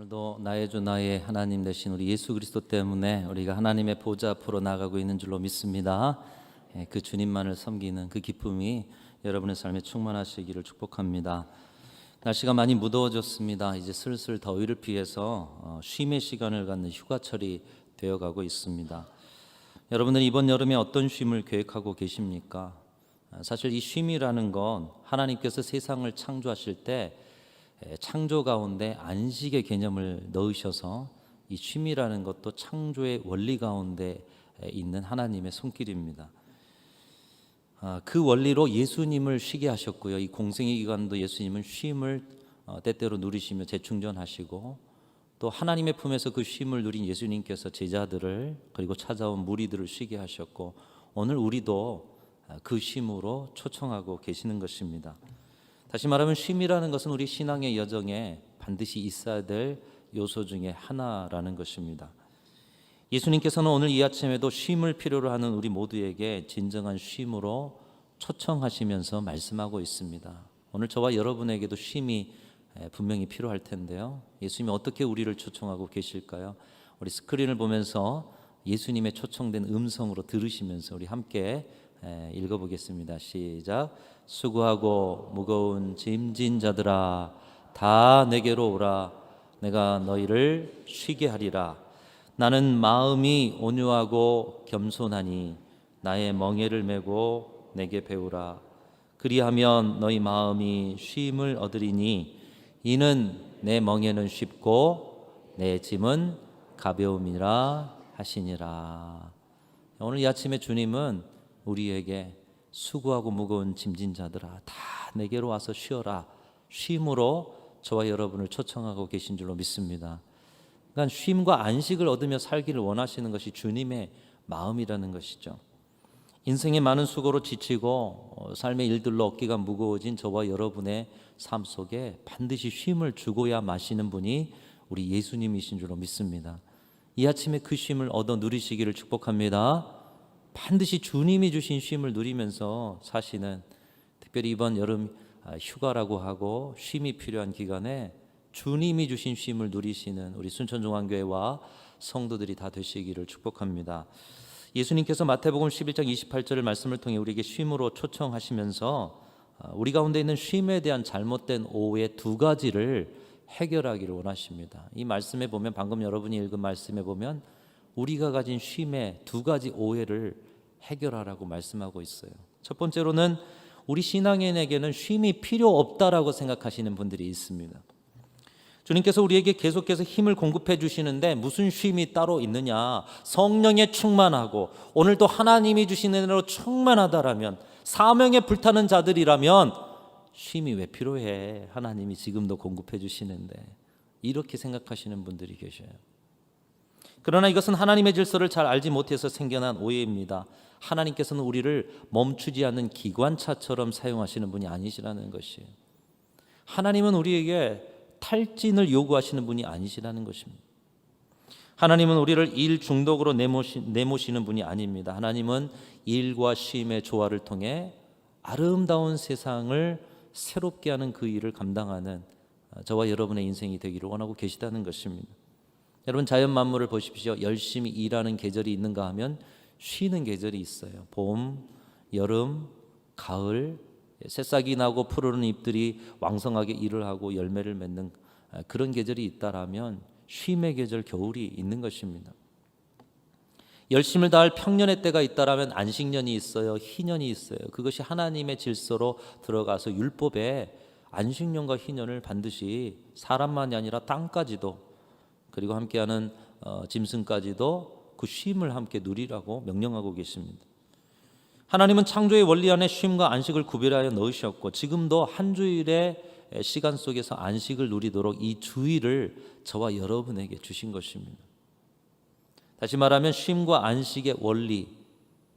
오늘도 나의 주 나의 하나님 되신 우리 예수 그리스도 때문에 우리가 하나님의 보좌 앞으로 나가고 있는 줄로 믿습니다. 그 주님만을 섬기는 그 기쁨이 여러분의 삶에 충만하시기를 축복합니다. 날씨가 많이 무더워졌습니다. 이제 슬슬 더위를 피해서 쉼의 시간을 갖는 휴가철이 되어가고 있습니다. 여러분은 이번 여름에 어떤 쉼을 계획하고 계십니까? 사실 이 쉼이라는 건 하나님께서 세상을 창조하실 때 창조 가운데 안식의 개념을 넣으셔서 이 쉼이라는 것도 창조의 원리 가운데 있는 하나님의 손길입니다. 그 원리로 예수님을 쉬게 하셨고요. 이 공생의 기간도 예수님은 쉼을 때때로 누리시며 재충전하시고, 또 하나님의 품에서 그 쉼을 누린 예수님께서 제자들을 그리고 찾아온 무리들을 쉬게 하셨고, 오늘 우리도 그 쉼으로 초청하고 계시는 것입니다. 다시 말하면 쉼이라는 것은 우리 신앙의 여정에 반드시 있어야 될 요소 중에 하나라는 것입니다. 예수님께서는 오늘 이 아침에도 쉼을 필요로 하는 우리 모두에게 진정한 쉼으로 초청하시면서 말씀하고 있습니다. 오늘 저와 여러분에게도 쉼이 분명히 필요할 텐데요. 예수님이 어떻게 우리를 초청하고 계실까요? 우리 스크린을 보면서 예수님의 초청된 음성으로 들으시면서 우리 함께 읽어보겠습니다. 시작. 수고하고 무거운 짐진 자들아 다 내게로 오라. 내가 너희를 쉬게 하리라. 나는 마음이 온유하고 겸손하니 나의 멍에를 메고 내게 배우라. 그리하면 너희 마음이 쉼을 얻으리니 이는 내 멍에는 쉽고 내 짐은 가벼움이라 하시니라. 오늘 이 아침에 주님은 우리에게 수고하고 무거운 짐진 자들아 다 내게로 와서 쉬어라, 쉼으로 저와 여러분을 초청하고 계신 줄로 믿습니다. 그러니까 쉼과 안식을 얻으며 살기를 원하시는 것이 주님의 마음이라는 것이죠. 인생의 많은 수고로 지치고 삶의 일들로 어깨가 무거워진 저와 여러분의 삶 속에 반드시 쉼을 주고야 마시는 분이 우리 예수님이신 줄로 믿습니다. 이 아침에 그 쉼을 얻어 누리시기를 축복합니다. 반드시 주님이 주신 쉼을 누리면서 사시는, 특별히 이번 여름 휴가라고 하고 쉼이 필요한 기간에 주님이 주신 쉼을 누리시는 우리 순천중앙교회와 성도들이 다 되시기를 축복합니다. 예수님께서 마태복음 11장 28절의 말씀을 통해 우리에게 쉼으로 초청하시면서 우리 가운데 있는 쉼에 대한 잘못된 오해 두 가지를 해결하기를 원하십니다. 이 말씀에 보면, 방금 여러분이 읽은 말씀에 보면 우리가 가진 쉼의 두 가지 오해를 해결하라고 말씀하고 있어요. 첫 번째로는 우리 신앙인에게는 쉼이 필요 없다라고 생각하시는 분들이 있습니다. 주님께서 우리에게 계속해서 힘을 공급해 주시는데 무슨 쉼이 따로 있느냐? 성령에 충만하고 오늘도 하나님이 주시는 대로 충만하다라면, 사명에 불타는 자들이라면 쉼이 왜 필요해? 하나님이 지금도 공급해 주시는데, 이렇게 생각하시는 분들이 계셔요. 그러나 이것은 하나님의 질서를 잘 알지 못해서 생겨난 오해입니다. 하나님께서는 우리를 멈추지 않는 기관차처럼 사용하시는 분이 아니시라는 것이에요. 하나님은 우리에게 탈진을 요구하시는 분이 아니시라는 것입니다. 하나님은 우리를 일 중독으로 내모시는 분이 아닙니다. 하나님은 일과 쉼의 조화를 통해 아름다운 세상을 새롭게 하는 그 일을 감당하는 저와 여러분의 인생이 되기를 원하고 계시다는 것입니다. 여러분, 자연 만물을 보십시오. 열심히 일하는 계절이 있는가 하면 쉬는 계절이 있어요. 봄, 여름, 가을, 새싹이 나고 푸르른 잎들이 왕성하게 일을 하고 열매를 맺는 그런 계절이 있다라면 쉼의 계절, 겨울이 있는 것입니다. 열심을 다할 평년의 때가 있다라면 안식년이 있어요. 희년이 있어요. 그것이 하나님의 질서로 들어가서 율법에 안식년과 희년을 반드시 사람만이 아니라 땅까지도, 그리고 함께하는 짐승까지도 그 쉼을 함께 누리라고 명령하고 계십니다. 하나님은 창조의 원리 안에 쉼과 안식을 구별하여 넣으셨고, 지금도 한 주일의 시간 속에서 안식을 누리도록 이 주일을 저와 여러분에게 주신 것입니다. 다시 말하면 쉼과 안식의 원리,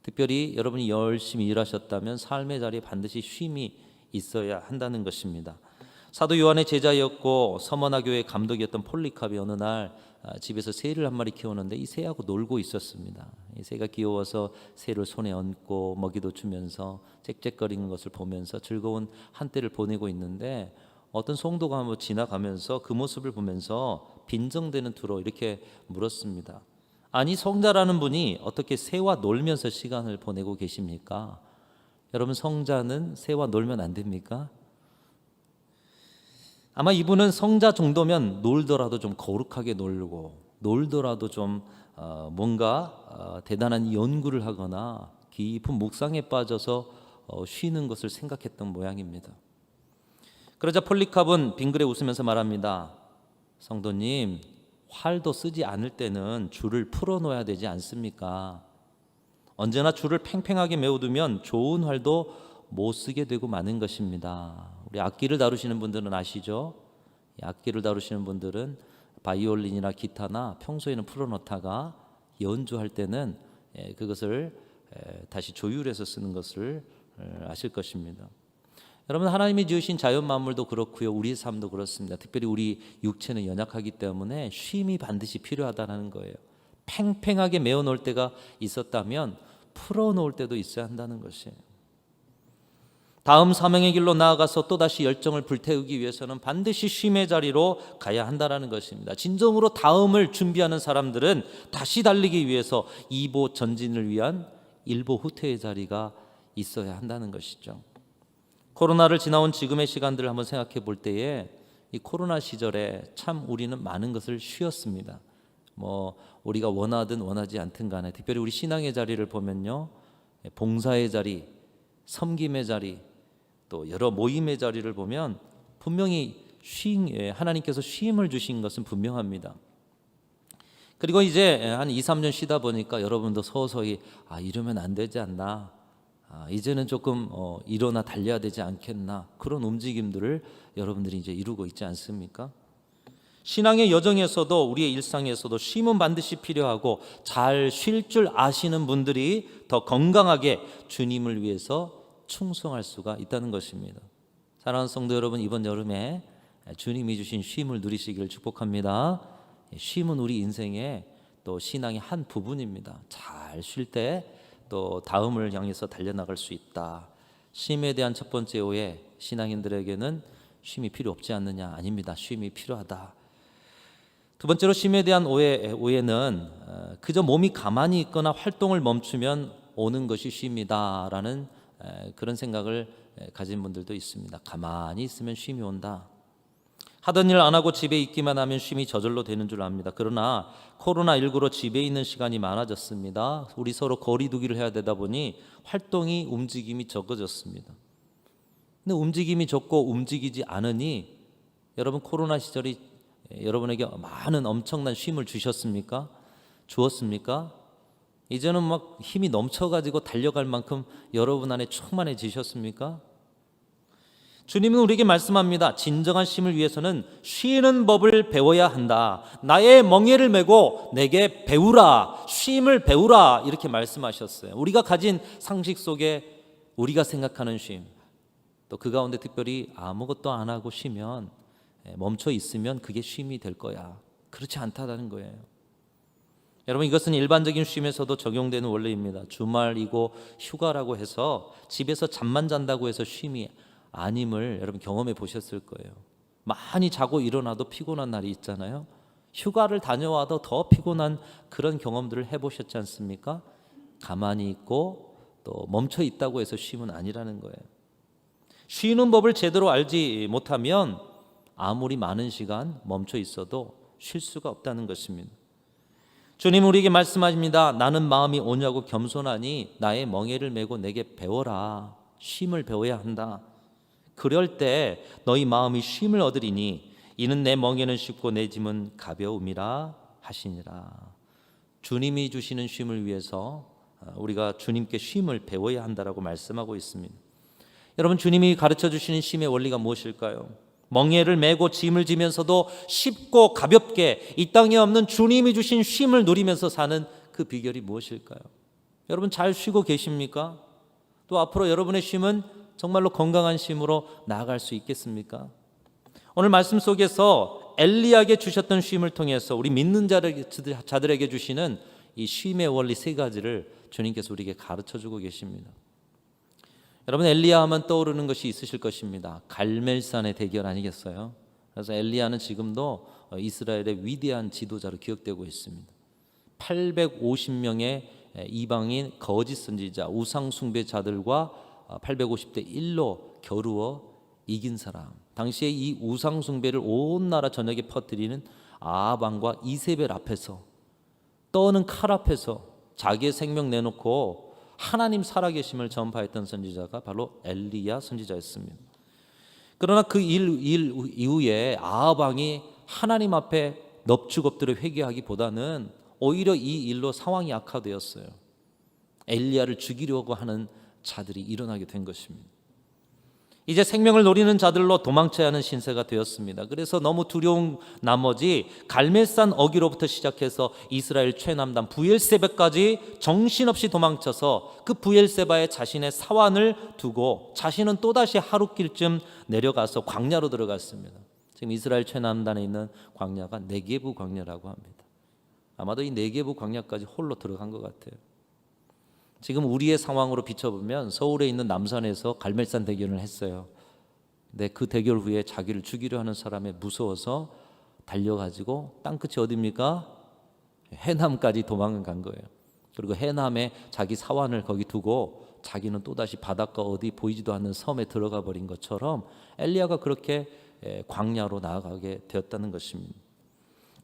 특별히 여러분이 열심히 일하셨다면 삶의 자리에 반드시 쉼이 있어야 한다는 것입니다. 사도 요한의 제자였고 서머나 교회 감독이었던 폴리캅이 어느 날 집에서 새를 한 마리 키우는데 이 새하고 놀고 있었습니다. 이 새가 귀여워서 새를 손에 얹고 먹이도 주면서 짹짹거리는 것을 보면서 즐거운 한때를 보내고 있는데, 어떤 성도가 한번 지나가면서 그 모습을 보면서 빈정대는 투로 이렇게 물었습니다. 아니, 성자라는 분이 어떻게 새와 놀면서 시간을 보내고 계십니까? 여러분, 성자는 새와 놀면 안 됩니까? 아마 이분은 성자 정도면 놀더라도 좀 거룩하게 놀더라도 좀 뭔가 대단한 연구를 하거나 깊은 묵상에 빠져서 쉬는 것을 생각했던 모양입니다. 그러자 폴리캅은 빙그레 웃으면서 말합니다. 성도님, 활도 쓰지 않을 때는 줄을 풀어놓아야 되지 않습니까? 언제나 줄을 팽팽하게 메워두면 좋은 활도 못 쓰게 되고 마는 것입니다. 우리 악기를 다루시는 분들은 아시죠? 악기를 다루시는 분들은 바이올린이나 기타나 평소에는 풀어놓다가 연주할 때는 그것을 다시 조율해서 쓰는 것을 아실 것입니다. 여러분, 하나님이 지으신 자연 만물도 그렇고요, 우리의 삶도 그렇습니다. 특별히 우리 육체는 연약하기 때문에 쉼이 반드시 필요하다는 거예요. 팽팽하게 메워놓을 때가 있었다면 풀어놓을 때도 있어야 한다는 것이에요. 다음 사명의 길로 나아가서 또다시 열정을 불태우기 위해서는 반드시 쉼의 자리로 가야 한다는 것입니다. 진정으로 다음을 준비하는 사람들은 다시 달리기 위해서 2보 전진을 위한 1보 후퇴의 자리가 있어야 한다는 것이죠. 코로나를 지나온 지금의 시간들을 한번 생각해 볼 때에 이 코로나 시절에 참 우리는 많은 것을 쉬었습니다. 우리가 원하든 원하지 않든 간에 특별히 우리 신앙의 자리를 보면요, 봉사의 자리, 섬김의 자리, 또 여러 모임의 자리를 보면 분명히 하나님께서 쉼을 주신 것은 분명합니다. 그리고 이제 한 2, 3년 쉬다 보니까 여러분도 서서히 이러면 안 되지 않나, 이제는 조금 일어나 달려야 되지 않겠나, 그런 움직임들을 여러분들이 이제 이루고 있지 않습니까? 신앙의 여정에서도 우리의 일상에서도 쉼은 반드시 필요하고 잘 쉴 줄 아시는 분들이 더 건강하게 주님을 위해서 충성할 수가 있다는 것입니다. 사랑하는 성도 여러분, 이번 여름에 주님이 주신 쉼을 누리시기를 축복합니다. 쉼은 우리 인생의 또 신앙의 한 부분입니다. 잘 쉴 때 또 다음을 향해서 달려나갈 수 있다. 쉼에 대한 첫 번째 오해, 신앙인들에게는 쉼이 필요 없지 않느냐? 아닙니다. 쉼이 필요하다. 두 번째로 쉼에 대한 오해는 그저 몸이 가만히 있거나 활동을 멈추면 오는 것이 쉼이다라는 그런 생각을 가진 분들도 있습니다. 가만히 있으면 쉼이 온다. 하던 일 안 하고 집에 있기만 하면 쉼이 저절로 되는 줄 압니다. 그러나 코로나19로 집에 있는 시간이 많아졌습니다. 우리 서로 거리 두기를 해야 되다 보니 활동이, 움직임이 적어졌습니다. 근데 움직임이 적고 움직이지 않으니 여러분, 코로나 시절이 여러분에게 많은 엄청난 쉼을 주셨습니까? 주었습니까? 이제는 막 힘이 넘쳐가지고 달려갈 만큼 여러분 안에 충만해지셨습니까? 주님은 우리에게 말씀합니다. 진정한 쉼을 위해서는 쉬는 법을 배워야 한다. 나의 멍에를 메고 내게 배우라. 쉼을 배우라. 이렇게 말씀하셨어요. 우리가 가진 상식 속에 우리가 생각하는 쉼, 또 그 가운데 특별히 아무것도 안 하고 쉬면, 멈춰 있으면 그게 쉼이 될 거야. 그렇지 않다는 거예요. 여러분, 이것은 일반적인 쉼에서도 적용되는 원리입니다. 주말이고 휴가라고 해서 집에서 잠만 잔다고 해서 쉼이 아님을 여러분 경험해 보셨을 거예요. 많이 자고 일어나도 피곤한 날이 있잖아요. 휴가를 다녀와도 더 피곤한 그런 경험들을 해보셨지 않습니까? 가만히 있고 또 멈춰 있다고 해서 쉼은 아니라는 거예요. 쉬는 법을 제대로 알지 못하면 아무리 많은 시간 멈춰 있어도 쉴 수가 없다는 것입니다. 주님 우리에게 말씀하십니다. 나는 마음이 온유하고 겸손하니 나의 멍에를 메고 내게 배워라. 쉼을 배워야 한다. 그럴 때 너희 마음이 쉼을 얻으리니 이는 내 멍에는 쉽고 내 짐은 가벼움이라 하시니라. 주님이 주시는 쉼을 위해서 우리가 주님께 쉼을 배워야 한다라고 말씀하고 있습니다. 여러분, 주님이 가르쳐 주시는 쉼의 원리가 무엇일까요? 멍에를 메고 짐을 지면서도 쉽고 가볍게 이 땅에 없는 주님이 주신 쉼을 누리면서 사는 그 비결이 무엇일까요? 여러분, 잘 쉬고 계십니까? 또 앞으로 여러분의 쉼은 정말로 건강한 쉼으로 나아갈 수 있겠습니까? 오늘 말씀 속에서 엘리야에게 주셨던 쉼을 통해서 우리 믿는 자들에게 주시는 이 쉼의 원리 세 가지를 주님께서 우리에게 가르쳐주고 계십니다. 여러분, 엘리야 하면 떠오르는 것이 있으실 것입니다. 갈멜산의 대결 아니겠어요? 그래서 엘리야는 지금도 이스라엘의 위대한 지도자로 기억되고 있습니다. 850명의 이방인 거짓 선지자, 우상 숭배자들과 850대 1로 겨루어 이긴 사람. 당시에 이 우상 숭배를 온 나라 전역에 퍼뜨리는 아합 왕과 이세벨 앞에서, 떠는 칼 앞에서 자기의 생명 내놓고 하나님 살아계심을 전파했던 선지자가 바로 엘리야 선지자였습니다. 그러나 그 일 이후에 아합 왕이 하나님 앞에 넙죽 엎드려 회개하기보다는 오히려 이 일로 상황이 악화되었어요. 엘리야를 죽이려고 하는 자들이 일어나게 된 것입니다. 이제 생명을 노리는 자들로 도망쳐야 하는 신세가 되었습니다. 그래서 너무 두려운 나머지 갈멜산 어기로부터 시작해서 이스라엘 최남단 브엘세바까지 정신없이 도망쳐서 그 브엘세바에 자신의 사환을 두고 자신은 또다시 하룻길쯤 내려가서 광야로 들어갔습니다. 지금 이스라엘 최남단에 있는 광야가 네게부 광야라고 합니다. 아마도 이 네게부 광야까지 홀로 들어간 것 같아요. 지금 우리의 상황으로 비춰보면 서울에 있는 남산에서 갈멜산 대결을 했어요. 근데 그 대결 후에 자기를 죽이려 하는 사람에 무서워서 달려가지고 땅끝이 어디입니까? 해남까지 도망간 거예요. 그리고 해남에 자기 사환을 거기 두고 자기는 또다시 바닷가 어디 보이지도 않는 섬에 들어가 버린 것처럼 엘리야가 그렇게 광야로 나아가게 되었다는 것입니다.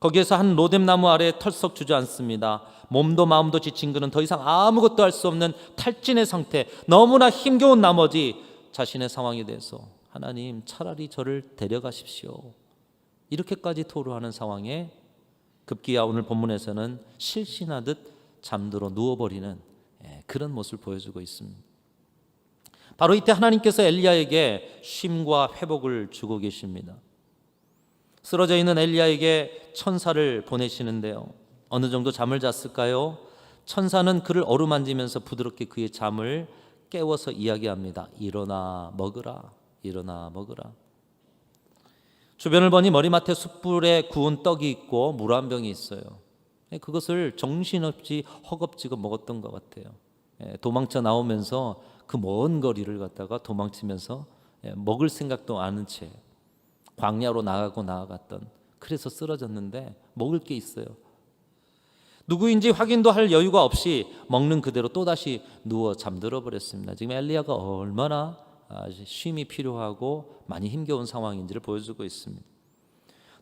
거기에서 한 로뎀나무 아래에 털썩 주저앉습니다. 몸도 마음도 지친 그는 더 이상 아무것도 할 수 없는 탈진의 상태, 너무나 힘겨운 나머지 자신의 상황에 대해서 하나님 차라리 저를 데려가십시오, 이렇게까지 토로하는 상황에 급기야 오늘 본문에서는 실신하듯 잠들어 누워버리는 그런 모습을 보여주고 있습니다. 바로 이때 하나님께서 엘리야에게 쉼과 회복을 주고 계십니다. 쓰러져 있는 엘리야에게 천사를 보내시는데요. 어느 정도 잠을 잤을까요? 천사는 그를 어루만지면서 부드럽게 그의 잠을 깨워서 이야기합니다. 일어나 먹으라, 일어나 먹으라. 주변을 보니 머리맡에 숯불에 구운 떡이 있고 물 한 병이 있어요. 그것을 정신없이 허겁지겁 먹었던 것 같아요. 도망쳐 나오면서 그 먼 거리를 갔다가 도망치면서 먹을 생각도 않은 채 광야로 나아갔던, 그래서 쓰러졌는데 먹을 게 있어요. 누구인지 확인도 할 여유가 없이 먹는 그대로 또다시 누워 잠들어 버렸습니다. 지금 엘리야가 얼마나 쉼이 필요하고 많이 힘겨운 상황인지를 보여주고 있습니다.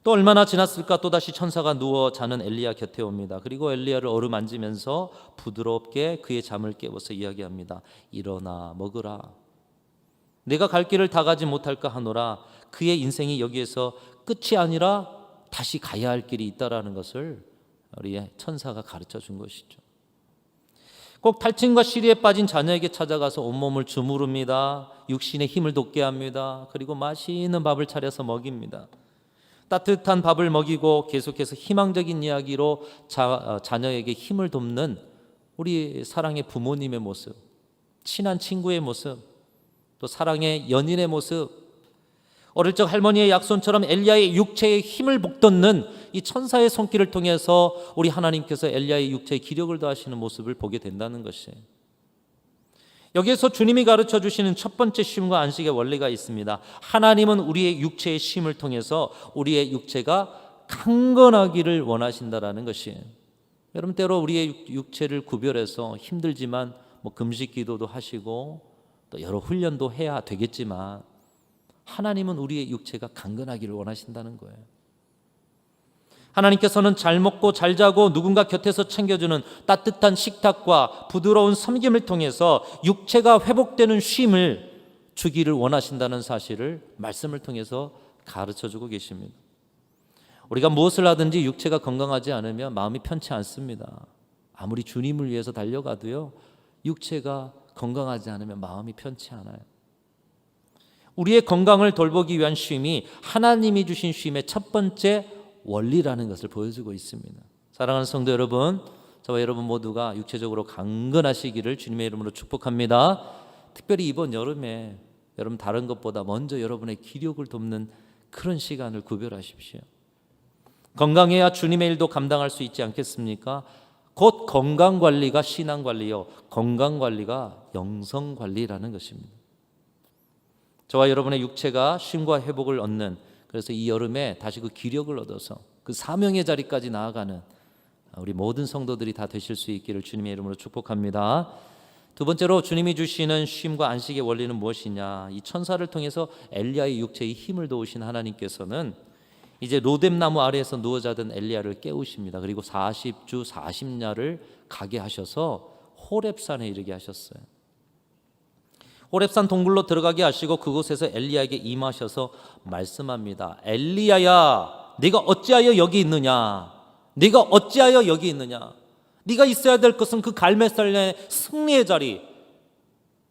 또 얼마나 지났을까 또다시 천사가 누워 자는 엘리야 곁에 옵니다. 그리고 엘리야를 어루만지면서 부드럽게 그의 잠을 깨워서 이야기합니다. 일어나 먹으라. 내가 갈 길을 다 가지 못할까 하노라. 그의 인생이 여기에서 끝이 아니라 다시 가야 할 길이 있다라는 것을 우리 천사가 가르쳐 준 것이죠. 꼭 탈진과 시리에 빠진 자녀에게 찾아가서 온몸을 주무릅니다. 육신의 힘을 돋게 합니다. 그리고 맛있는 밥을 차려서 먹입니다. 따뜻한 밥을 먹이고 계속해서 희망적인 이야기로 자녀에게 힘을 돕는 우리 사랑의 부모님의 모습, 친한 친구의 모습, 또 사랑의 연인의 모습, 어릴 적 할머니의 약손처럼 엘리야의 육체에 힘을 북돋는 이 천사의 손길을 통해서 우리 하나님께서 엘리야의 육체에 기력을 더하시는 모습을 보게 된다는 것이에요. 여기에서 주님이 가르쳐 주시는 첫 번째 쉼과 안식의 원리가 있습니다. 하나님은 우리의 육체의 쉼을 통해서 우리의 육체가 강건하기를 원하신다라는 것이에요. 여러분, 때로 우리의 육체를 구별해서 힘들지만 금식 기도도 하시고 또 여러 훈련도 해야 되겠지만 하나님은 우리의 육체가 강건하기를 원하신다는 거예요. 하나님께서는 잘 먹고 잘 자고 누군가 곁에서 챙겨주는 따뜻한 식탁과 부드러운 섬김을 통해서 육체가 회복되는 쉼을 주기를 원하신다는 사실을 말씀을 통해서 가르쳐주고 계십니다. 우리가 무엇을 하든지 육체가 건강하지 않으면 마음이 편치 않습니다. 아무리 주님을 위해서 달려가도요, 육체가 건강하지 않으면 마음이 편치 않아요. 우리의 건강을 돌보기 위한 쉼이 하나님이 주신 쉼의 첫 번째 원리라는 것을 보여주고 있습니다. 사랑하는 성도 여러분, 저와 여러분 모두가 육체적으로 강건하시기를 주님의 이름으로 축복합니다. 특별히 이번 여름에 여러분 다른 것보다 먼저 여러분의 기력을 돕는 그런 시간을 구별하십시오. 건강해야 주님의 일도 감당할 수 있지 않겠습니까? 곧 건강관리가 신앙관리요, 건강관리가 영성관리라는 것입니다. 저와 여러분의 육체가 쉼과 회복을 얻는 그래서 이 여름에 다시 그 기력을 얻어서 그 사명의 자리까지 나아가는 우리 모든 성도들이 다 되실 수 있기를 주님의 이름으로 축복합니다. 두 번째로 주님이 주시는 쉼과 안식의 원리는 무엇이냐? 이 천사를 통해서 엘리야의 육체의 힘을 도우신 하나님께서는 이제 로뎀나무 아래에서 누워 자던 엘리야를 깨우십니다. 그리고 40주 40야를 가게 하셔서 호렙산에 이르게 하셨어요. 호렙산 동굴로 들어가게 하시고 그곳에서 엘리야에게 임하셔서 말씀합니다. 엘리야야, 네가 어찌하여 여기 있느냐? 네가 어찌하여 여기 있느냐? 네가 있어야 될 것은 그 갈멜산의 승리의 자리,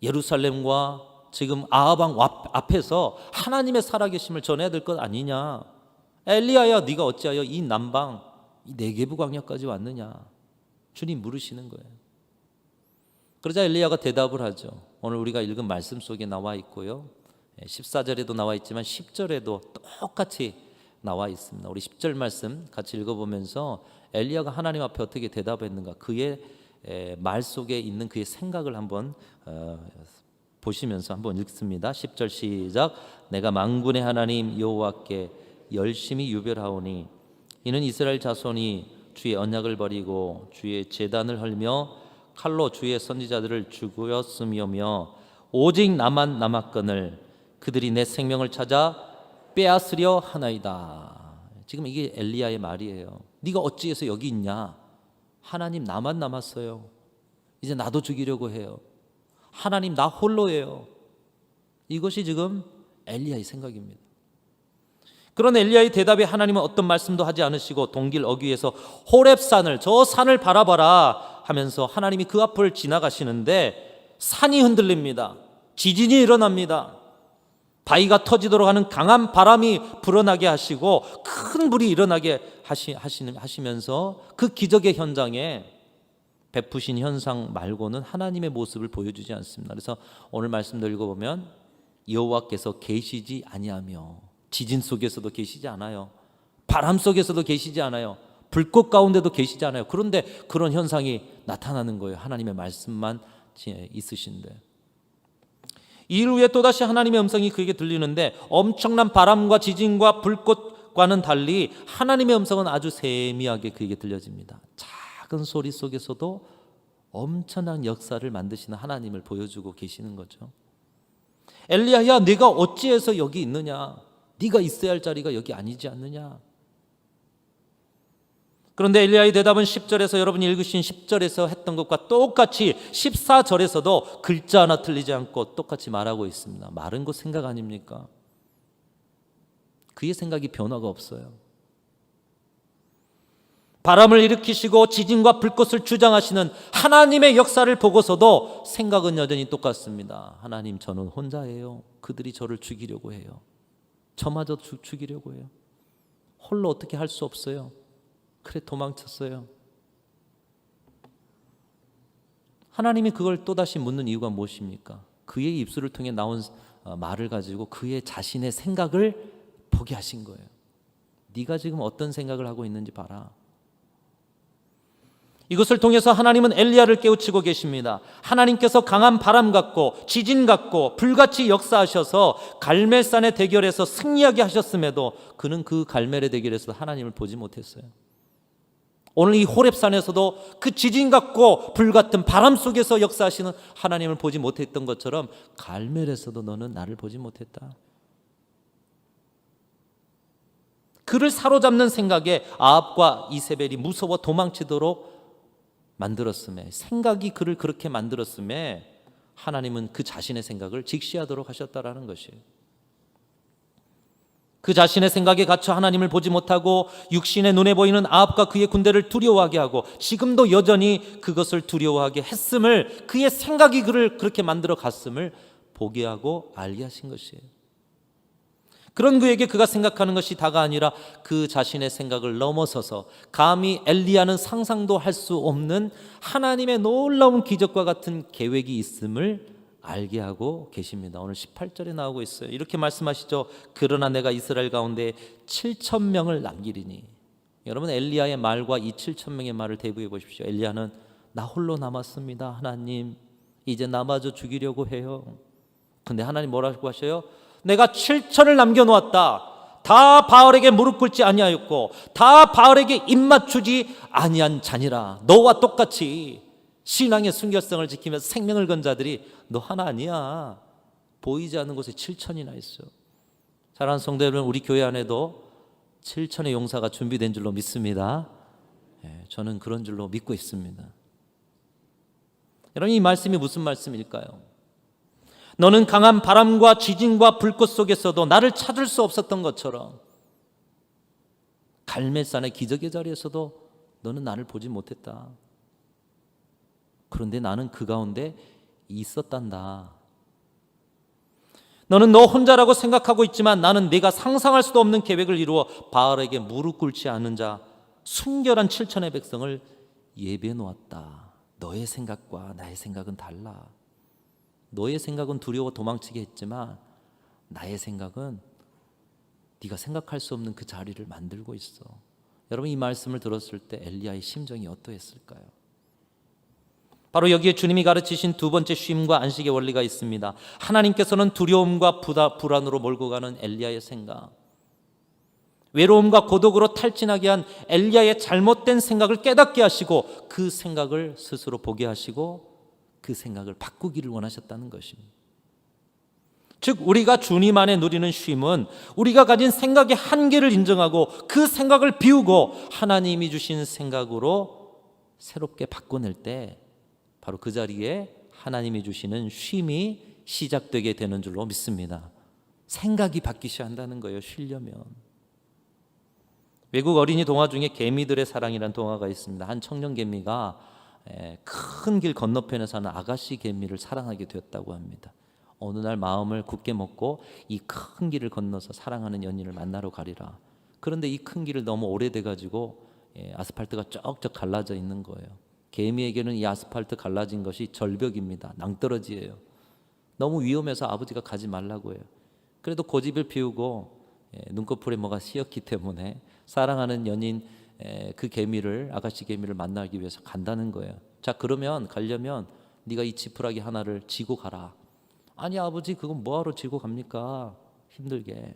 예루살렘과 지금 아합 왕 앞에서 하나님의 살아계심을 전해야 될 것 아니냐? 엘리야야, 네가 어찌하여 이 남방 이 네게부 광야까지 왔느냐? 주님 물으시는 거예요. 그러자 엘리야가 대답을 하죠. 오늘 우리가 읽은 말씀 속에 나와 있고요, 14절에도 나와 있지만 10절에도 똑같이 나와 있습니다. 우리 10절 말씀 같이 읽어보면서 엘리야가 하나님 앞에 어떻게 대답했는가, 그의 말 속에 있는 그의 생각을 한번 보시면서 한번 읽습니다. 10절 시작. 내가 만군의 하나님 여호와께 열심히 유별하오니 이는 이스라엘 자손이 주의 언약을 버리고 주의 제단을 헐며 칼로 주의 선지자들을 죽였으며 오직 나만 남았거늘 그들이 내 생명을 찾아 빼앗으려 하나이다. 지금 이게 엘리야의 말이에요. 네가 어찌해서 여기 있냐? 하나님 나만 남았어요. 이제 나도 죽이려고 해요. 하나님 나 홀로예요. 이것이 지금 엘리야의 생각입니다. 그런 엘리야의 대답에 하나님은 어떤 말씀도 하지 않으시고 동길 어귀에서 호렙산을, 저 산을 바라봐라 하면서 하나님이 그 앞을 지나가시는데 산이 흔들립니다. 지진이 일어납니다. 바위가 터지도록 하는 강한 바람이 불어나게 하시고 큰 불이 일어나게 하시면서 그 기적의 현장에 베푸신 현상 말고는 하나님의 모습을 보여주지 않습니다. 그래서 오늘 말씀도 읽어보면 여호와께서 계시지 아니하며, 지진 속에서도 계시지 않아요. 바람 속에서도 계시지 않아요. 불꽃 가운데도 계시지 않아요. 그런데 그런 현상이 나타나는 거예요. 하나님의 말씀만 있으신데. 일 후에 또다시 하나님의 음성이 그에게 들리는데 엄청난 바람과 지진과 불꽃과는 달리 하나님의 음성은 아주 세미하게 그에게 들려집니다. 작은 소리 속에서도 엄청난 역사를 만드시는 하나님을 보여주고 계시는 거죠. 엘리야야, 네가 어찌해서 여기 있느냐? 네가 있어야 할 자리가 여기 아니지 않느냐? 그런데 엘리야의 대답은 10절에서 여러분이 읽으신 10절에서 했던 것과 똑같이 14절에서도 글자 하나 틀리지 않고 똑같이 말하고 있습니다. 말은 곧 생각 아닙니까? 그의 생각이 변화가 없어요. 바람을 일으키시고 지진과 불꽃을 주장하시는 하나님의 역사를 보고서도 생각은 여전히 똑같습니다. 하나님, 저는 혼자예요. 그들이 저를 죽이려고 해요. 저마저 죽이려고 해요. 홀로 어떻게 할 수 없어요. 그래 도망쳤어요. 하나님이 그걸 또다시 묻는 이유가 무엇입니까? 그의 입술을 통해 나온 말을 가지고 그의 자신의 생각을 보게 하신 거예요. 네가 지금 어떤 생각을 하고 있는지 봐라. 이것을 통해서 하나님은 엘리야를 깨우치고 계십니다. 하나님께서 강한 바람 같고 지진 같고 불같이 역사하셔서 갈멜산의 대결에서 승리하게 하셨음에도 그는 그 갈멜의 대결에서 하나님을 보지 못했어요. 오늘 이 호렙산에서도 그 지진 같고 불 같은 바람 속에서 역사하시는 하나님을 보지 못했던 것처럼 갈멜에서도 너는 나를 보지 못했다. 그를 사로잡는 생각에 아합과 이세벨이 무서워 도망치도록 만들었음에, 생각이 그를 그렇게 만들었음에 하나님은 그 자신의 생각을 직시하도록 하셨다라는 것이에요. 그 자신의 생각에 갇혀 하나님을 보지 못하고 육신의 눈에 보이는 아합과 그의 군대를 두려워하게 하고 지금도 여전히 그것을 두려워하게 했음을, 그의 생각이 그를 그렇게 만들어 갔음을 보게 하고 알게 하신 것이에요. 그런 그에게 그가 생각하는 것이 다가 아니라 그 자신의 생각을 넘어서서 감히 엘리야는 상상도 할 수 없는 하나님의 놀라운 기적과 같은 계획이 있음을 알게 하고 계십니다. 오늘 18절에 나오고 있어요. 이렇게 말씀하시죠. 그러나 내가 이스라엘 가운데 7,000명을 남기리니. 여러분, 엘리야의 말과 이 7,000명의 말을 대비해 보십시오. 엘리야는 나 홀로 남았습니다. 하나님, 이제 나마저 죽이려고 해요. 근데 하나님 뭐라고 하셔요? 내가 7,000을 남겨놓았다. 다 바알에게 무릎 꿇지 아니하였고 다 바알에게 입맞추지 아니한 자니라. 너와 똑같이 신앙의 순결성을 지키며 생명을 건 자들이 너 하나 아니야. 보이지 않는 곳에 7천이나 있어. 사랑하는 성도 여러분, 우리 교회 안에도 7천의 용사가 준비된 줄로 믿습니다. 저는 그런 줄로 믿고 있습니다. 여러분, 이 말씀이 무슨 말씀일까요? 너는 강한 바람과 지진과 불꽃 속에서도 나를 찾을 수 없었던 것처럼 갈멜산의 기적의 자리에서도 너는 나를 보지 못했다. 그런데 나는 그 가운데 있었단다. 너는 너 혼자라고 생각하고 있지만 나는 네가 상상할 수도 없는 계획을 이루어 바알에게 무릎 꿇지 않은 자 순결한 7천의 백성을 예비해 놓았다. 너의 생각과 나의 생각은 달라. 너의 생각은 두려워 도망치게 했지만 나의 생각은 네가 생각할 수 없는 그 자리를 만들고 있어. 여러분, 이 말씀을 들었을 때 엘리야의 심정이 어떠했을까요? 바로 여기에 주님이 가르치신 두 번째 쉼과 안식의 원리가 있습니다. 하나님께서는 두려움과 불안으로 몰고 가는 엘리야의 생각, 외로움과 고독으로 탈진하게 한 엘리야의 잘못된 생각을 깨닫게 하시고 그 생각을 스스로 보게 하시고 그 생각을 바꾸기를 원하셨다는 것입니다. 즉, 우리가 주님 안에 누리는 쉼은 우리가 가진 생각의 한계를 인정하고 그 생각을 비우고 하나님이 주신 생각으로 새롭게 바꿔낼 때 바로 그 자리에 하나님이 주시는 쉼이 시작되게 되는 줄로 믿습니다. 생각이 바뀌셔야 한다는 거예요. 쉬려면. 외국 어린이 동화 중에 개미들의 사랑이라는 동화가 있습니다. 한 청년 개미가 큰 길 건너편에 사는 아가씨 개미를 사랑하게 되었다고 합니다. 어느 날 마음을 굳게 먹고 이 큰 길을 건너서 사랑하는 연인을 만나러 가리라. 그런데 이 큰 길을 너무 오래돼 가지고 아스팔트가 쩍쩍 갈라져 있는 거예요. 개미에게는 이 아스팔트 갈라진 것이 절벽입니다. 낭떠러지예요. 너무 위험해서 아버지가 가지 말라고 해요. 그래도 고집을 피우고 눈꺼풀에 뭐가 씌었기 때문에 사랑하는 연인 그 개미를, 아가씨 개미를 만나기 위해서 간다는 거예요. 자, 그러면 가려면 네가 이 지푸라기 하나를 지고 가라. 아니 아버지, 그건 뭐하러 지고 갑니까? 힘들게.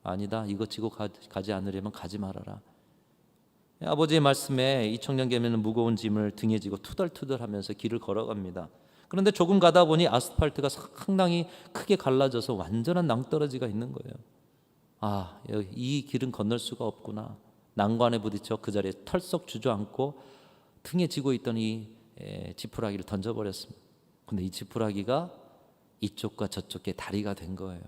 아니다, 이거 지고 가지 않으려면 가지 말아라. 아버지의 말씀에 이 청년 개미는 무거운 짐을 등에 지고 투덜투덜하면서 길을 걸어갑니다. 그런데 조금 가다 보니 아스팔트가 상당히 크게 갈라져서 완전한 낭떠러지가 있는 거예요. 아, 이 길은 건널 수가 없구나. 난관에 부딪혀 그 자리에 털썩 주저앉고 등에 지고 있던 이 지푸라기를 던져버렸습니다. 근데 이 지푸라기가 이쪽과 저쪽의 다리가 된 거예요.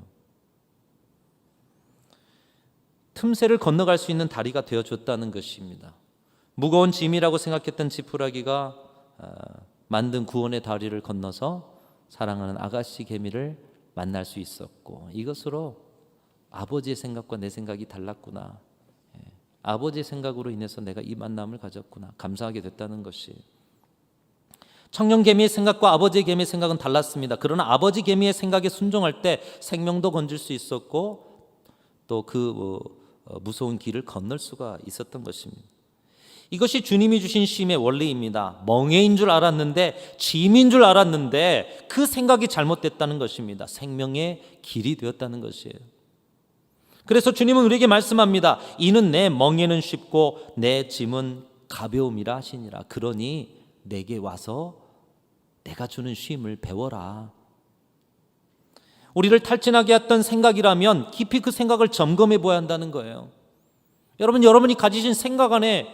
틈새를 건너갈 수 있는 다리가 되어줬다는 것입니다. 무거운 짐이라고 생각했던 지푸라기가 만든 구원의 다리를 건너서 사랑하는 아가씨 개미를 만날 수 있었고, 이것으로 아버지의 생각과 내 생각이 달랐구나. 아버지의 생각으로 인해서 내가 이 만남을 가졌구나. 감사하게 됐다는 것이. 청년 개미의 생각과 아버지의 개미의 생각은 달랐습니다. 그러나 아버지 개미의 생각에 순종할 때 생명도 건질 수 있었고 또 그 무서운 길을 건널 수가 있었던 것입니다. 이것이 주님이 주신 쉼의 원리입니다. 멍에인 줄 알았는데, 짐인 줄 알았는데 그 생각이 잘못됐다는 것입니다. 생명의 길이 되었다는 것이에요. 그래서 주님은 우리에게 말씀합니다. 이는 내 멍에는 쉽고 내 짐은 가벼움이라 하시니라. 그러니 내게 와서 내가 주는 쉼을 배워라. 우리를 탈진하게 했던 생각이라면 깊이 그 생각을 점검해 보아야 한다는 거예요. 여러분이 가지신 생각 안에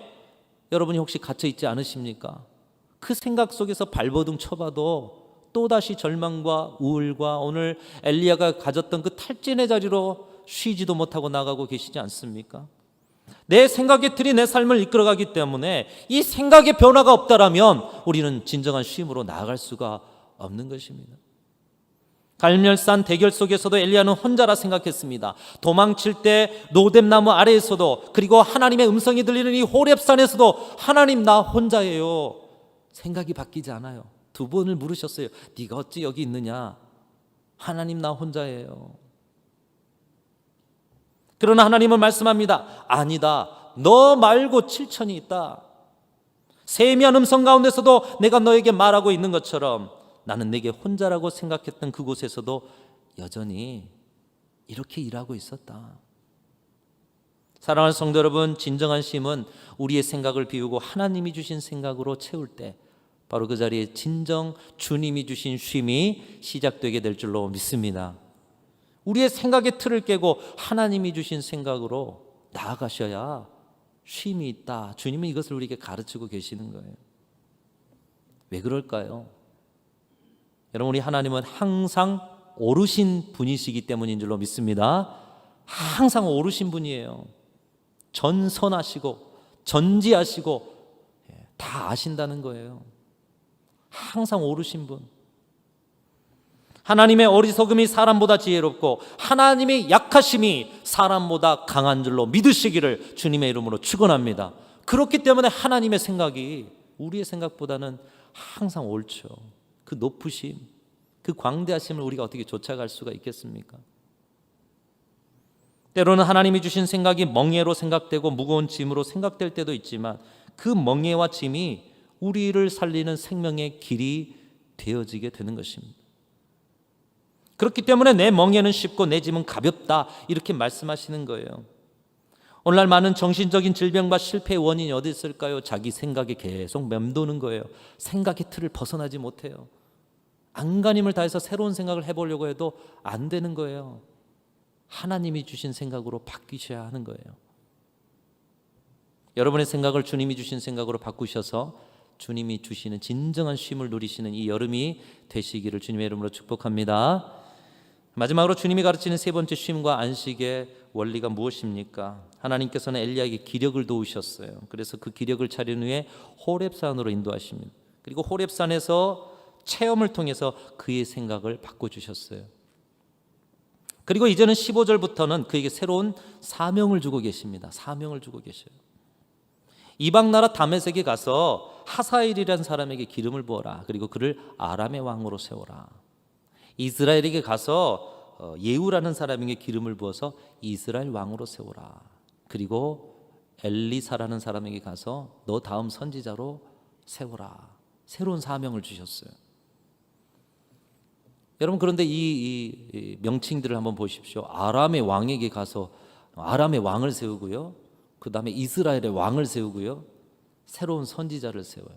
여러분이 혹시 갇혀 있지 않으십니까? 그 생각 속에서 발버둥 쳐봐도 또다시 절망과 우울과 오늘 엘리야가 가졌던 그 탈진의 자리로 쉬지도 못하고 나가고 계시지 않습니까? 내 생각의 틀이 내 삶을 이끌어가기 때문에 이 생각의 변화가 없다라면 우리는 진정한 쉼으로 나아갈 수가 없는 것입니다. 갈멜산 대결 속에서도 엘리야는 혼자라 생각했습니다. 도망칠 때 노뎀나무 아래에서도, 그리고 하나님의 음성이 들리는 이 호렙산에서도 하나님 나 혼자예요. 생각이 바뀌지 않아요. 두 번을 물으셨어요. 네가 어찌 여기 있느냐? 하나님 나 혼자예요. 그러나 하나님은 말씀합니다. 아니다. 너 말고 7천이 있다. 세미한 음성 가운데서도 내가 너에게 말하고 있는 것처럼 나는 내게 혼자라고 생각했던 그곳에서도 여전히 이렇게 일하고 있었다. 사랑하는 성도 여러분, 진정한 쉼은 우리의 생각을 비우고 하나님이 주신 생각으로 채울 때 바로 그 자리에 진정 주님이 주신 쉼이 시작되게 될 줄로 믿습니다. 우리의 생각의 틀을 깨고 하나님이 주신 생각으로 나아가셔야 쉼이 있다. 주님은 이것을 우리에게 가르치고 계시는 거예요. 왜 그럴까요? 여러분, 우리 하나님은 항상 오르신 분이시기 때문인 줄로 믿습니다. 항상 오르신 분이에요. 전선하시고 전지하시고 다 아신다는 거예요. 항상 오르신 분. 하나님의 어리석음이 사람보다 지혜롭고 하나님의 약하심이 사람보다 강한 줄로 믿으시기를 주님의 이름으로 축원합니다. 그렇기 때문에 하나님의 생각이 우리의 생각보다는 항상 옳죠. 그 높으심, 그 광대하심을 우리가 어떻게 쫓아갈 수가 있겠습니까? 때로는 하나님이 주신 생각이 멍에로 생각되고 무거운 짐으로 생각될 때도 있지만 그 멍에와 짐이 우리를 살리는 생명의 길이 되어지게 되는 것입니다. 그렇기 때문에 내 멍에는 쉽고 내 짐은 가볍다, 이렇게 말씀하시는 거예요. 오늘날 많은 정신적인 질병과 실패의 원인이 어디 있을까요? 자기 생각에 계속 맴도는 거예요. 생각의 틀을 벗어나지 못해요. 안간힘을 다해서 새로운 생각을 해보려고 해도 안 되는 거예요. 하나님이 주신 생각으로 바뀌셔야 하는 거예요. 여러분의 생각을 주님이 주신 생각으로 바꾸셔서 주님이 주시는 진정한 쉼을 누리시는 이 여름이 되시기를 주님의 이름으로 축복합니다. 마지막으로 주님이 가르치는 세 번째 쉼과 안식의 원리가 무엇입니까? 하나님께서는 엘리야에게 기력을 도우셨어요. 그래서 그 기력을 차린 후에 호렙산으로 인도하십니다. 그리고 호렙산에서 체험을 통해서 그의 생각을 바꿔주셨어요. 그리고 이제는 15절부터는 그에게 새로운 사명을 주고 계십니다. 사명을 주고 계셔요. 이방 나라 다메섹에 가서 하사엘이라는 사람에게 기름을 부어라. 그리고 그를 아람의 왕으로 세워라. 이스라엘에게 가서 예후라는 사람에게 기름을 부어서 이스라엘 왕으로 세워라. 그리고 엘리사라는 사람에게 가서 너 다음 선지자로 세워라. 새로운 사명을 주셨어요. 여러분, 그런데 이 명칭들을 한번 보십시오. 아람의 왕에게 가서 아람의 왕을 세우고요, 그 다음에 이스라엘의 왕을 세우고요, 새로운 선지자를 세워요.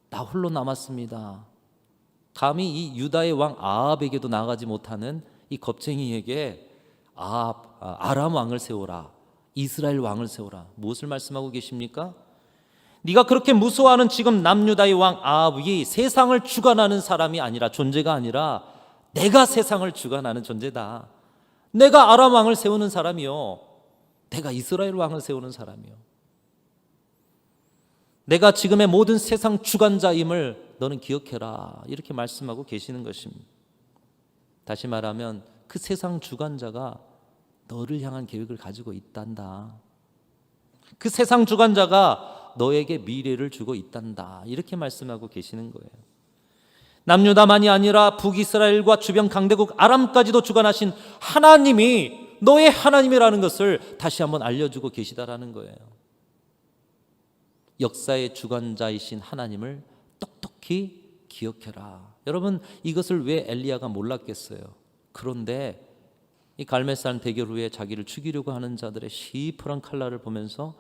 나 홀로 남았습니다. 감히 이 유다의 왕 아합에게도 나가지 못하는 이 겁쟁이에게 아람 왕을 세워라, 이스라엘 왕을 세워라. 무엇을 말씀하고 계십니까? 네가 그렇게 무서워하는 지금 남유다의 왕 아합이 세상을 주관하는 사람이 아니라, 존재가 아니라 내가 세상을 주관하는 존재다. 내가 아람 왕을 세우는 사람이요, 내가 이스라엘 왕을 세우는 사람이요, 내가 지금의 모든 세상 주관자임을 너는 기억해라. 이렇게 말씀하고 계시는 것입니다. 다시 말하면 그 세상 주관자가 너를 향한 계획을 가지고 있단다. 그 세상 주관자가 너에게 미래를 주고 있단다. 이렇게 말씀하고 계시는 거예요. 남유다만이 아니라 북이스라엘과 주변 강대국 아람까지도 주관하신 하나님이 너의 하나님이라는 것을 다시 한번 알려주고 계시다라는 거예요. 역사의 주관자이신 하나님을 똑똑히 기억해라. 여러분, 이것을 왜 엘리야가 몰랐겠어요? 그런데 이 갈멜산 대결 후에 자기를 죽이려고 하는 자들의 시퍼런 칼날을 보면서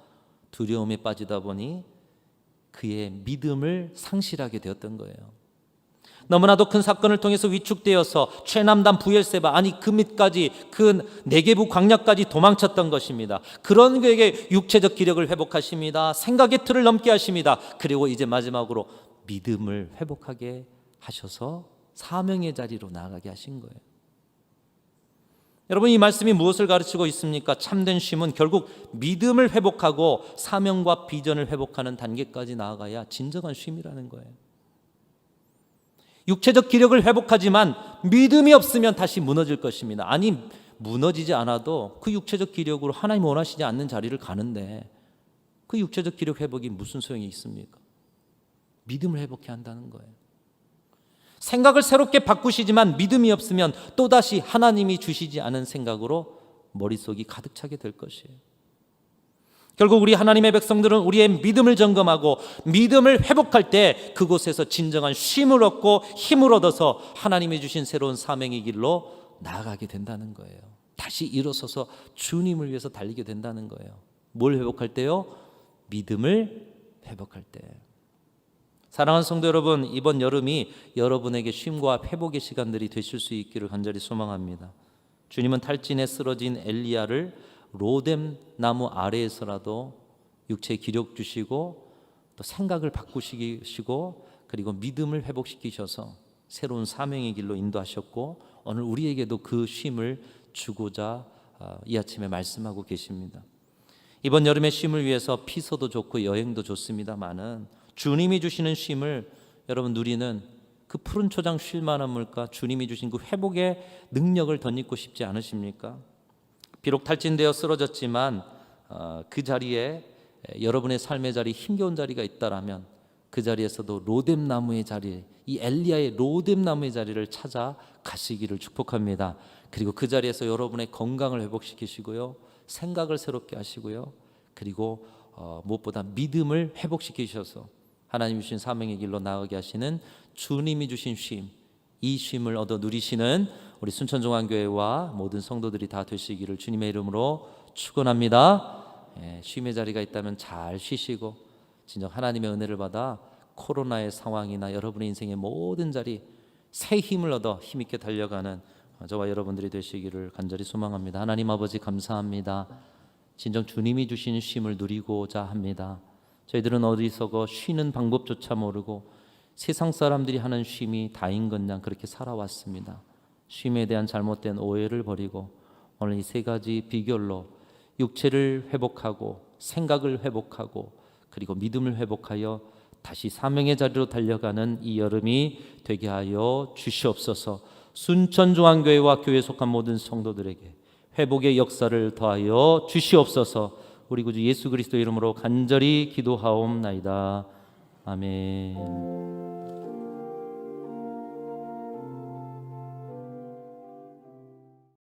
두려움에 빠지다 보니 그의 믿음을 상실하게 되었던 거예요. 너무나도 큰 사건을 통해서 위축되어서 최남단 부엘세바, 아니 그 밑까지 그 네게부 광야까지 도망쳤던 것입니다. 그런 그에게 육체적 기력을 회복하십니다. 생각의 틀을 넘게 하십니다. 그리고 이제 마지막으로 믿음을 회복하게 하셔서 사명의 자리로 나아가게 하신 거예요. 여러분, 이 말씀이 무엇을 가르치고 있습니까? 참된 쉼은 결국 믿음을 회복하고 사명과 비전을 회복하는 단계까지 나아가야 진정한 쉼이라는 거예요. 육체적 기력을 회복하지만 믿음이 없으면 다시 무너질 것입니다. 아니, 무너지지 않아도 그 육체적 기력으로 하나님 원하시지 않는 자리를 가는데 그 육체적 기력 회복이 무슨 소용이 있습니까? 믿음을 회복해야 한다는 거예요. 생각을 새롭게 바꾸시지만 믿음이 없으면 또다시 하나님이 주시지 않은 생각으로 머릿속이 가득 차게 될 것이에요. 결국 우리 하나님의 백성들은 우리의 믿음을 점검하고 믿음을 회복할 때 그곳에서 진정한 쉼을 얻고 힘을 얻어서 하나님이 주신 새로운 사명의 길로 나아가게 된다는 거예요. 다시 일어서서 주님을 위해서 달리게 된다는 거예요. 뭘 회복할 때요? 믿음을 회복할 때. 사랑하는 성도 여러분, 이번 여름이 여러분에게 쉼과 회복의 시간들이 되실 수 있기를 간절히 소망합니다. 주님은 탈진에 쓰러진 엘리야를 로뎀 나무 아래에서라도 육체에 기력 주시고 또 생각을 바꾸시고 그리고 믿음을 회복시키셔서 새로운 사명의 길로 인도하셨고 오늘 우리에게도 그 쉼을 주고자 이 아침에 말씀하고 계십니다. 이번 여름의 쉼을 위해서 피서도 좋고 여행도 좋습니다만은 주님이 주시는 쉼을 여러분 누리는 그 푸른 초장 쉴 만한 물가, 주님이 주신 그 회복의 능력을 덧입고 싶지 않으십니까? 비록 탈진되어 쓰러졌지만 그 자리에 여러분의 삶의 자리, 힘겨운 자리가 있다라면 그 자리에서도 로뎀 나무의 자리, 이 엘리야의 로뎀 나무의 자리를 찾아 가시기를 축복합니다. 그리고 그 자리에서 여러분의 건강을 회복시키시고요, 생각을 새롭게 하시고요, 그리고 무엇보다 믿음을 회복시키셔서 하나님 주신 사명의 길로 나아가게 하시는 주님이 주신 쉼, 이 쉼을 얻어 누리시는 우리 순천종안교회와 모든 성도들이 다 되시기를 주님의 이름으로 축원합니다. 쉼의 자리가 있다면 잘 쉬시고 진정 하나님의 은혜를 받아 코로나의 상황이나 여러분의 인생의 모든 자리 새 힘을 얻어 힘있게 달려가는 저와 여러분들이 되시기를 간절히 소망합니다. 하나님 아버지 감사합니다. 진정 주님이 주신 쉼을 누리고자 합니다. 저희들은 어디서고 쉬는 방법조차 모르고 세상 사람들이 하는 쉼이 다인 것냥 그렇게 살아왔습니다. 쉼에 대한 잘못된 오해를 버리고 오늘 이 세 가지 비결로 육체를 회복하고 생각을 회복하고 그리고 믿음을 회복하여 다시 사명의 자리로 달려가는 이 여름이 되게 하여 주시옵소서. 순천중앙교회와 교회에 속한 모든 성도들에게 회복의 역사를 더하여 주시옵소서. 우리 구주 예수 그리스도 이름으로 간절히 기도하옵나이다. 아멘.